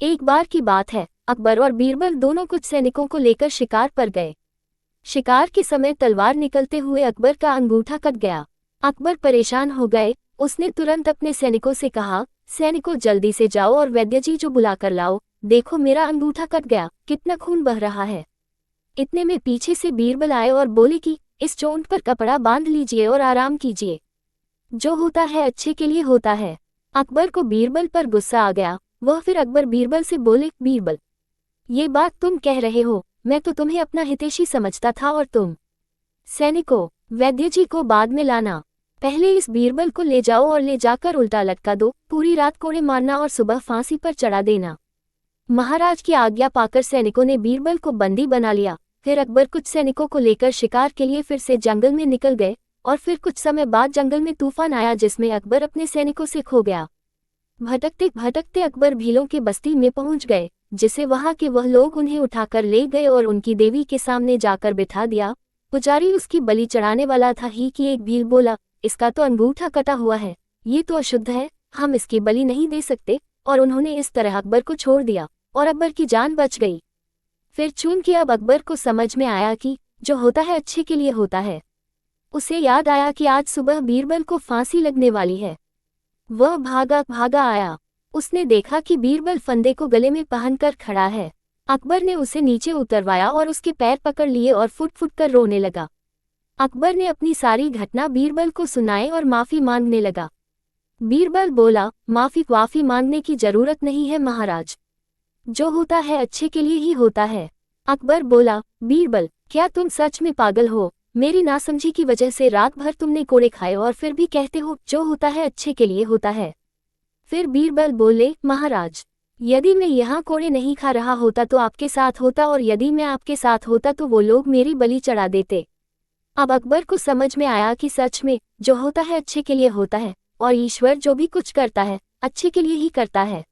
एक बार की बात है, अकबर और बीरबल दोनों कुछ सैनिकों को लेकर शिकार पर गए। शिकार के समय तलवार निकलते हुए अकबर का अंगूठा कट गया। अकबर परेशान हो गए। उसने तुरंत अपने सैनिकों से कहा, सैनिकों जल्दी से जाओ और वैद्य जी जो बुला कर लाओ, देखो मेरा अंगूठा कट गया, कितना खून बह रहा है। इतने में पीछे से बीरबल आए और बोले कि इस चोट पर कपड़ा बांध लीजिए और आराम कीजिए। जो होता है अच्छे के लिए होता है। अकबर को बीरबल पर गुस्सा आ गया। वह फिर अकबर बीरबल से बोले, बीरबल, ये बात तुम कह रहे हो, मैं तो तुम्हें अपना हितैषी समझता था और तुम। सैनिकों, वैद्य जी को बाद में लाना, पहले इस बीरबल को ले जाओ और ले जाकर उल्टा लटका दो, पूरी रात कोड़े मारना और सुबह फांसी पर चढ़ा देना। महाराज की आज्ञा पाकर सैनिकों ने बीरबल को बंदी बना लिया। फिर अकबर कुछ सैनिकों को लेकर शिकार के लिए फिर से जंगल में निकल गए और फिर कुछ समय बाद जंगल में तूफान आया जिसमें अकबर अपने सैनिकों से खो गया। भटकते भटकते अकबर भीलों की बस्ती में पहुंच गए, जिसे वहां के वह लोग उन्हें उठाकर ले गए और उनकी देवी के सामने जाकर बिठा दिया। पुजारी उसकी बलि चढ़ाने वाला था ही कि एक भील बोला, इसका तो अंगूठा कटा हुआ है, ये तो अशुद्ध है, हम इसकी बलि नहीं दे सकते। और उन्होंने इस तरह अकबर को छोड़ दिया और अकबर की जान बच गई। फिर चूंकि अब अकबर को समझ में आया कि जो होता है अच्छे के लिए होता है, उसे याद आया कि आज सुबह बीरबल को फांसी लगने वाली है। वह भागा भागा आया। उसने देखा कि बीरबल फंदे को गले में पहनकर खड़ा है। अकबर ने उसे नीचे उतरवाया और उसके पैर पकड़ लिए और फुट फुट कर रोने लगा। अकबर ने अपनी सारी घटना बीरबल को सुनाई और माफी मांगने लगा। बीरबल बोला, माफी मांगने की जरूरत नहीं है महाराज, जो होता है अच्छे के लिए ही होता है। अकबर बोला, बीरबल, क्या तुम सच में पागल हो? मेरी नासमझी की वजह से रात भर तुमने कोड़े खाए और फिर भी कहते हो जो होता है अच्छे के लिए होता है। फिर बीरबल बोले, महाराज, यदि मैं यहाँ कोड़े नहीं खा रहा होता तो आपके साथ होता, और यदि मैं आपके साथ होता तो वो लोग मेरी बलि चढ़ा देते। अब अकबर को समझ में आया कि सच में जो होता है अच्छे के लिए होता है, और ईश्वर जो भी कुछ करता है अच्छे के लिए ही करता है।